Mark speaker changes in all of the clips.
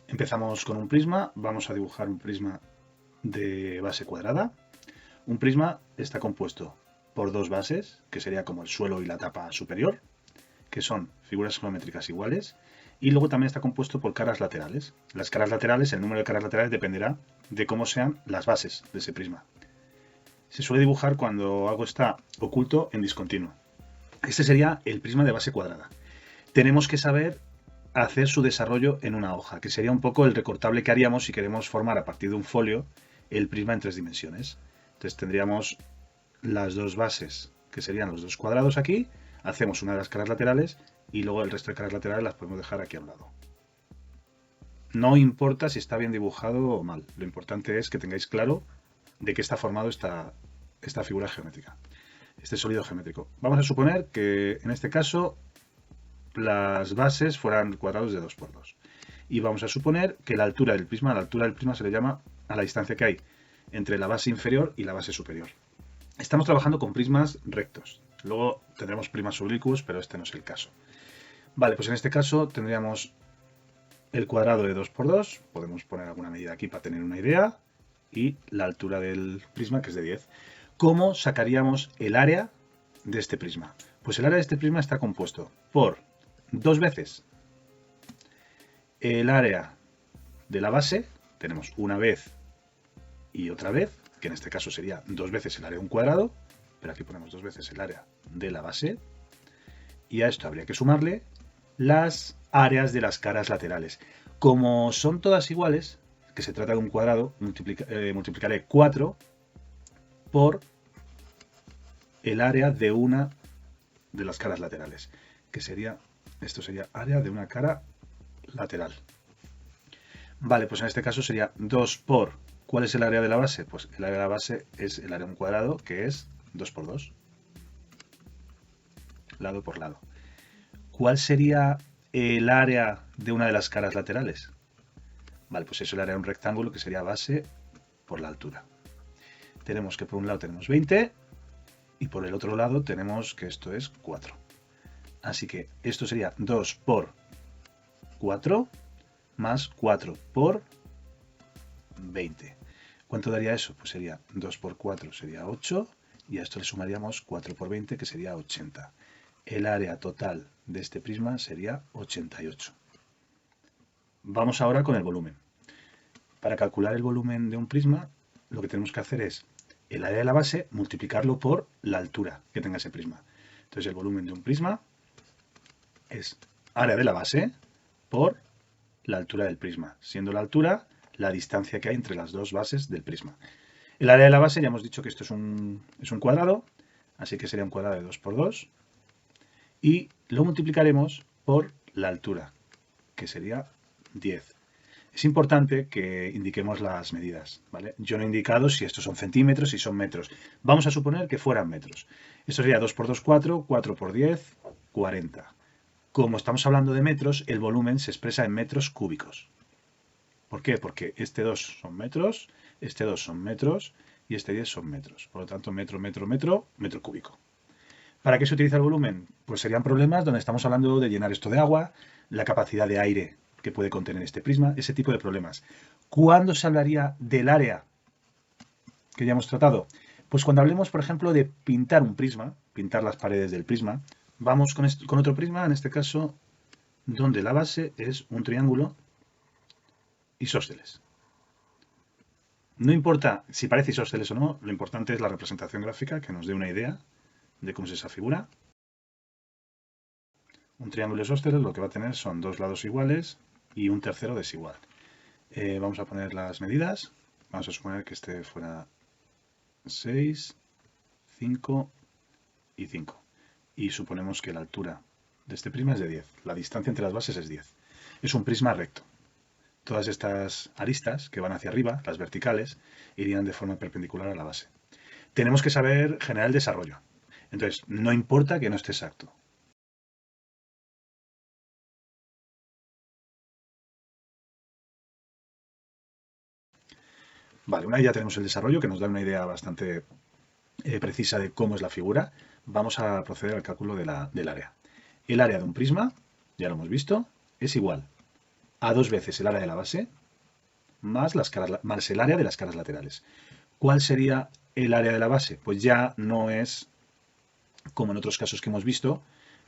Speaker 1: Empezamos con un prisma, vamos a dibujar un prisma de base cuadrada. Un prisma está compuesto por dos bases, que sería como el suelo y la tapa superior, que son figuras geométricas iguales, y luego también está compuesto por caras laterales. Las caras laterales, el número de caras laterales dependerá de cómo sean las bases de ese prisma. Se suele dibujar cuando algo está oculto en discontinuo. Este sería el prisma de base cuadrada. Tenemos que saber hacer su desarrollo en una hoja, que sería un poco el recortable que haríamos si queremos formar a partir de un folio el prisma en 3 dimensiones. Entonces tendríamos las dos bases, que serían los dos cuadrados aquí, hacemos una de las caras laterales y luego el resto de caras laterales las podemos dejar aquí a un lado. No importa si está bien dibujado o mal, lo importante es que tengáis claro de qué está formado esta figura geométrica, este sólido geométrico. Vamos a suponer que en este caso las bases fueran cuadrados de 2 por 2. Y vamos a suponer que la altura del prisma se le llama a la distancia que hay entre la base inferior y la base superior. Estamos trabajando con prismas rectos. Luego tendremos prismas oblicuos, pero este no es el caso. Vale, pues en este caso tendríamos el cuadrado de 2 por 2. Podemos poner alguna medida aquí para tener una idea. Y la altura del prisma, que es de 10. ¿Cómo sacaríamos el área de este prisma? Pues el área de este prisma está compuesto por dos veces el área de la base, tenemos una vez y otra vez, que en este caso sería dos veces el área de un cuadrado, pero aquí ponemos dos veces el área de la base, y a esto habría que sumarle las áreas de las caras laterales. Como son todas iguales, que se trata de un cuadrado, multiplicaré 4 por el área de una de las caras laterales, que sería, esto sería área de una cara lateral. Vale, pues en este caso sería 2 por, ¿cuál es el área de la base? Pues el área de la base es el área de un cuadrado, que es 2 por 2, lado por lado. ¿Cuál sería el área de una de las caras laterales? Vale, pues es el área de un rectángulo, que sería base por la altura. Tenemos que por un lado tenemos 20 y por el otro lado tenemos que esto es 4. Así que esto sería 2 por 4 más 4 por 20. ¿Cuánto daría eso? Pues sería 2 por 4 sería 8 y a esto le sumaríamos 4 por 20, que sería 80. El área total de este prisma sería 88. Vamos ahora con el volumen. Para calcular el volumen de un prisma, lo que tenemos que hacer es el área de la base multiplicarlo por la altura que tenga ese prisma. Entonces el volumen de un prisma es área de la base por la altura del prisma, siendo la altura la distancia que hay entre las dos bases del prisma. El área de la base ya hemos dicho que esto es un cuadrado, así que sería un cuadrado de 2 por 2, y lo multiplicaremos por la altura, que sería 10. Es importante que indiquemos las medidas, ¿vale? Yo no he indicado si estos son centímetros, si son metros. Vamos a suponer que fueran metros. Esto sería 2 por 2, 4, 4 por 10, 40. Como estamos hablando de metros, el volumen se expresa en metros cúbicos. ¿Por qué? Porque este 2 son metros, este 2 son metros y este 10 son metros. Por lo tanto, metro, metro, metro, metro cúbico. ¿Para qué se utiliza el volumen? Pues serían problemas donde estamos hablando de llenar esto de agua, la capacidad de aire que puede contener este prisma, ese tipo de problemas. ¿Cuándo se hablaría del área que ya hemos tratado? Pues cuando hablemos, por ejemplo, de pintar un prisma, pintar las paredes del prisma, vamos con otro prisma, en este caso, donde la base es un triángulo isósceles. No importa si parece isósceles o no, lo importante es la representación gráfica que nos dé una idea de cómo es esa figura. Un triángulo isósceles lo que va a tener son dos lados iguales y un tercero desigual. Vamos a poner las medidas. Vamos a suponer que este fuera 6, 5 y 5. Y suponemos que la altura de este prisma es de 10. La distancia entre las bases es 10. Es un prisma recto. Todas estas aristas que van hacia arriba, las verticales, irían de forma perpendicular a la base. Tenemos que saber generar el desarrollo. Entonces, no importa que no esté exacto. Vale, una vez ya tenemos el desarrollo, que nos da una idea bastante precisa de cómo es la figura, vamos a proceder al cálculo del área. El área de un prisma, ya lo hemos visto, es igual a 2 veces el área de la base más, más el área de las caras laterales. ¿Cuál sería el área de la base? Pues ya no es, como en otros casos que hemos visto,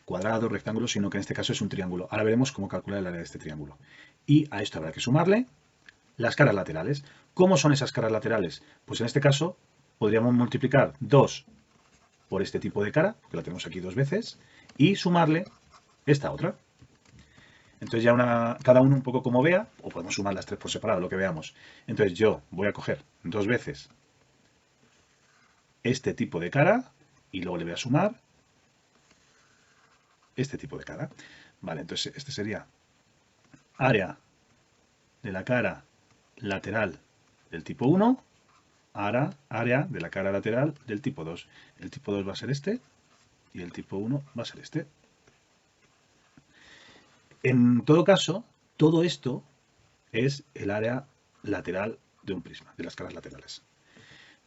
Speaker 1: cuadrado, rectángulo, sino que en este caso es un triángulo. Ahora veremos cómo calcular el área de este triángulo. Y a esto habrá que sumarle las caras laterales. ¿Cómo son esas caras laterales? Pues en este caso podríamos multiplicar 2 por este tipo de cara, porque la tenemos aquí 2 veces, y sumarle esta otra. Entonces ya cada uno un poco como vea, o podemos sumar las 3 por separado, lo que veamos. Entonces yo voy a coger 2 veces este tipo de cara y luego le voy a sumar este tipo de cara. Vale, entonces este sería área de la cara lateral del tipo 1, área de la cara lateral del tipo 2. El tipo 2 va a ser este y el tipo 1 va a ser este. En todo caso, todo esto es el área lateral de un prisma, de las caras laterales.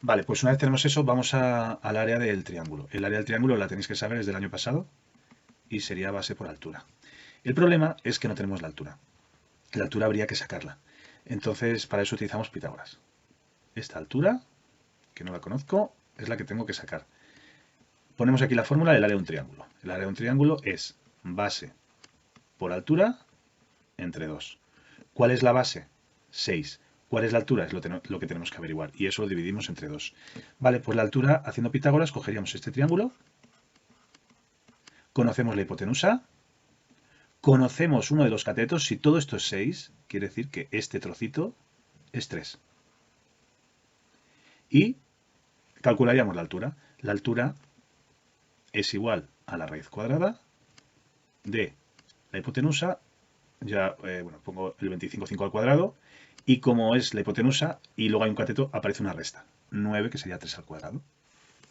Speaker 1: Vale, pues una vez tenemos eso, vamos al área del triángulo. El área del triángulo la tenéis que saber, es del año pasado y sería base por altura. El problema es que no tenemos la altura. La altura habría que sacarla. Entonces, para eso utilizamos Pitágoras. Esta altura, que no la conozco, es la que tengo que sacar. Ponemos aquí la fórmula del área de un triángulo. El área de un triángulo es base por altura entre 2. ¿Cuál es la base? 6. ¿Cuál es la altura? Es lo que tenemos que averiguar. Y eso lo dividimos entre 2. Vale, pues la altura, haciendo Pitágoras, cogeríamos este triángulo. Conocemos la hipotenusa. Conocemos uno de los catetos. Si todo esto es 6, quiere decir que este trocito es 3. Y calcularíamos la altura. La altura es igual a la raíz cuadrada de la hipotenusa. Ya, pongo el 25,5 al cuadrado. Y como es la hipotenusa y luego hay un cateto, aparece una resta. 9, que sería 3 al cuadrado.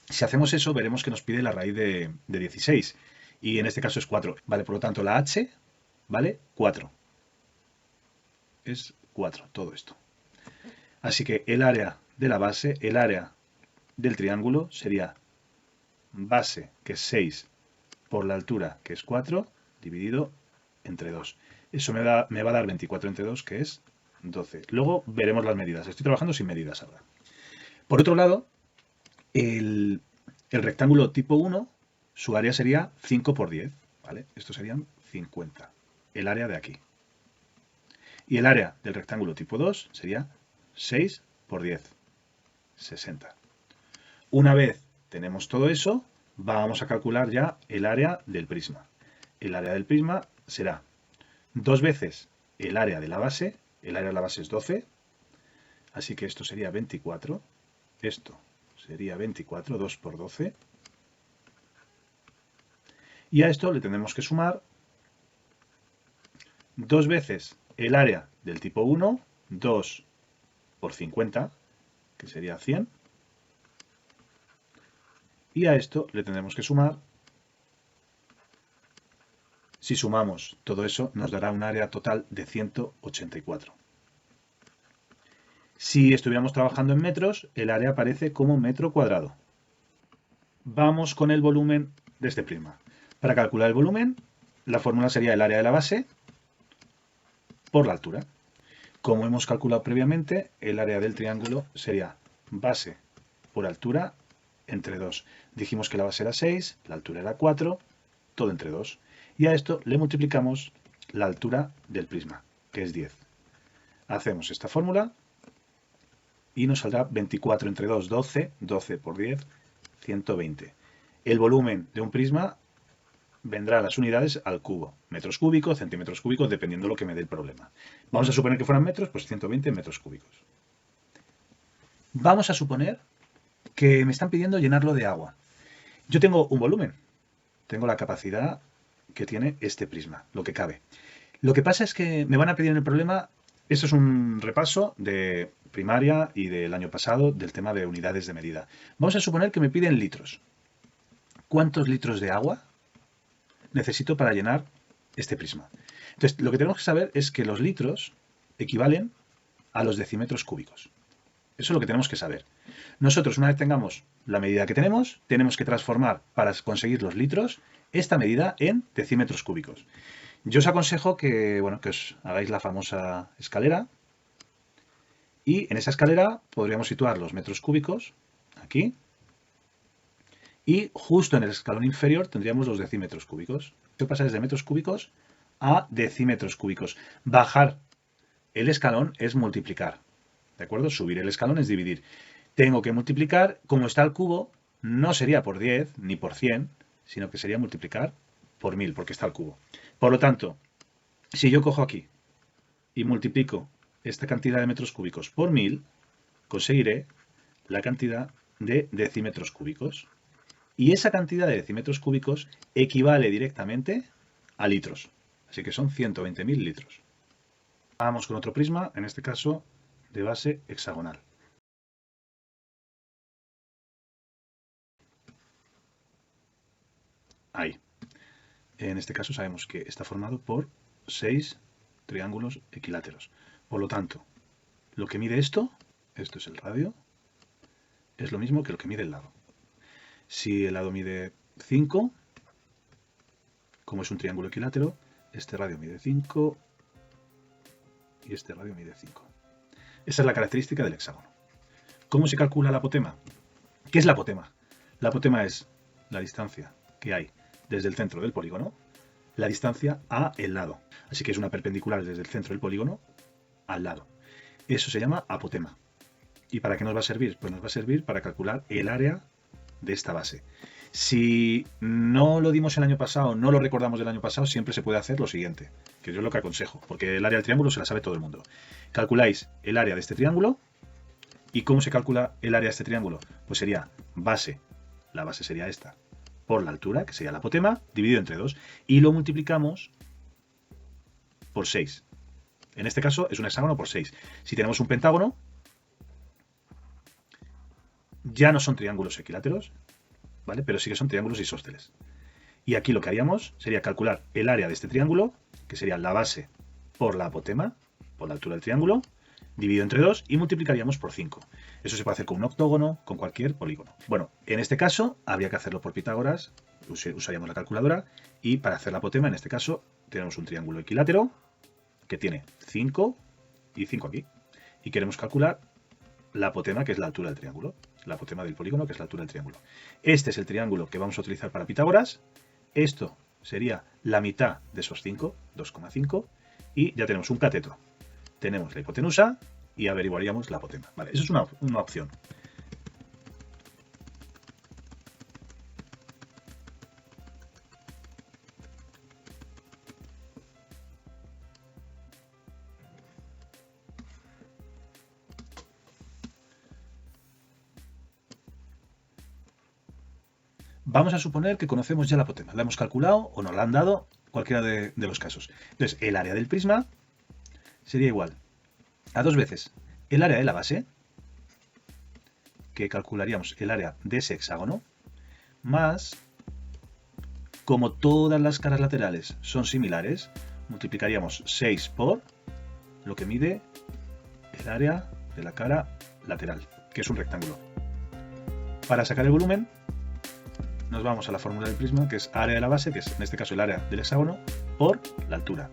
Speaker 1: Si hacemos eso, veremos que nos pide la raíz de 16. Y en este caso es 4. Vale, por lo tanto, la h vale 4. Es 4 todo esto. Así que el área de la base, el área del triángulo sería base, que es 6, por la altura, que es 4, dividido entre 2. Eso me va a dar 24 entre 2, que es 12. Luego veremos las medidas. Estoy trabajando sin medidas ahora. Por otro lado, el rectángulo tipo 1, su área sería 5 por 10. ¿Vale? Estos serían 50. El área de aquí. Y el área del rectángulo tipo 2 sería 6 por 10. 60. Una vez tenemos todo eso, vamos a calcular ya el área del prisma. El área del prisma será 2 veces el área de la base. El área de la base es 12. Así que esto sería 24. Esto sería 24, 2 por 12. Y a esto le tendremos que sumar 2 veces el área del tipo 1, 2 por 50, que sería 100. Y a esto le tendremos que sumar, si sumamos todo eso, nos dará un área total de 184. Si estuviéramos trabajando en metros, el área aparece como metro cuadrado. Vamos con el volumen de este prisma. Para calcular el volumen, la fórmula sería el área de la base por la altura. Como hemos calculado previamente, el área del triángulo sería base por altura entre 2. Dijimos que la base era 6, la altura era 4, todo entre 2. Y a esto le multiplicamos la altura del prisma, que es 10. Hacemos esta fórmula y nos saldrá 24 entre 2, 12, 12 por 10, 120. El volumen de un prisma vendrá a las unidades al cubo, metros cúbicos, centímetros cúbicos, dependiendo de lo que me dé el problema. Vamos a suponer que fueran metros, pues 120 metros cúbicos. Vamos a suponer que me están pidiendo llenarlo de agua. Yo tengo un volumen, tengo la capacidad que tiene este prisma, lo que cabe. Lo que pasa es que me van a pedir en el problema, esto es un repaso de primaria y del año pasado del tema de unidades de medida. Vamos a suponer que me piden litros. ¿Cuántos litros de agua necesito para llenar este prisma? Entonces, lo que tenemos que saber es que los litros equivalen a los decímetros cúbicos. Eso es lo que tenemos que saber. Nosotros, una vez tengamos la medida que tenemos que transformar para conseguir los litros esta medida en decímetros cúbicos. Yo os aconsejo que, bueno, que os hagáis la famosa escalera y en esa escalera podríamos situar los metros cúbicos, aquí, y justo en el escalón inferior tendríamos los decímetros cúbicos. ¿Qué pasa desde metros cúbicos a decímetros cúbicos? Bajar el escalón es multiplicar, ¿de acuerdo? Subir el escalón es dividir. Tengo que multiplicar, como está el cubo, no sería por 10 ni por 100, sino que sería multiplicar por 1000, porque está el cubo. Por lo tanto, si yo cojo aquí y multiplico esta cantidad de metros cúbicos por 1000, conseguiré la cantidad de decímetros cúbicos. Y esa cantidad de decímetros cúbicos equivale directamente a litros. Así que son 120.000 litros. Vamos con otro prisma, en este caso de base hexagonal. Ahí. En este caso sabemos que está formado por 6 triángulos equiláteros. Por lo tanto, lo que mide esto es el radio, es lo mismo que lo que mide el lado. Si el lado mide 5, como es un triángulo equilátero, este radio mide 5 y este radio mide 5. Esa es la característica del hexágono. ¿Cómo se calcula la apotema? ¿Qué es la apotema? La apotema es la distancia que hay desde el centro del polígono, la distancia a el lado. Así que es una perpendicular desde el centro del polígono al lado. Eso se llama apotema. ¿Y para qué nos va a servir? Pues nos va a servir para calcular el área de esta base. Si no lo dimos el año pasado, no lo recordamos del año pasado, siempre se puede hacer lo siguiente, que yo es lo que aconsejo, porque el área del triángulo se la sabe todo el mundo. Calculáis el área de este triángulo. ¿Y cómo se calcula el área de este triángulo? Pues sería base, la base sería esta, por la altura, que sería la apotema, dividido entre 2, y lo multiplicamos por 6. En este caso es un hexágono por 6. Si tenemos un pentágono, ya no son triángulos equiláteros, ¿vale? Pero sí que son triángulos isósceles. Y aquí lo que haríamos sería calcular el área de este triángulo, que sería la base por la apotema, por la altura del triángulo, dividido entre 2 y multiplicaríamos por 5. Eso se puede hacer con un octógono, con cualquier polígono. Bueno, en este caso habría que hacerlo por Pitágoras, usaríamos la calculadora, y para hacer la apotema, en este caso, tenemos un triángulo equilátero que tiene 5 y 5 aquí. Y queremos calcular la apotema, que es la altura del triángulo. La apotema del polígono, que es la altura del triángulo. Este es el triángulo que vamos a utilizar para Pitágoras. Esto sería la mitad de esos 5, 2,5, y ya tenemos un cateto. Tenemos la hipotenusa y averiguaríamos la apotema. Vale, eso es una opción. Vamos a suponer que conocemos ya la apotema. La hemos calculado o nos la han dado, cualquiera de los casos. Entonces, el área del prisma sería igual a 2 veces el área de la base, que calcularíamos el área de ese hexágono, más, como todas las caras laterales son similares, multiplicaríamos 6 por lo que mide el área de la cara lateral, que es un rectángulo. Para sacar el volumen, nos vamos a la fórmula del prisma, que es área de la base, que es en este caso el área del hexágono, por la altura.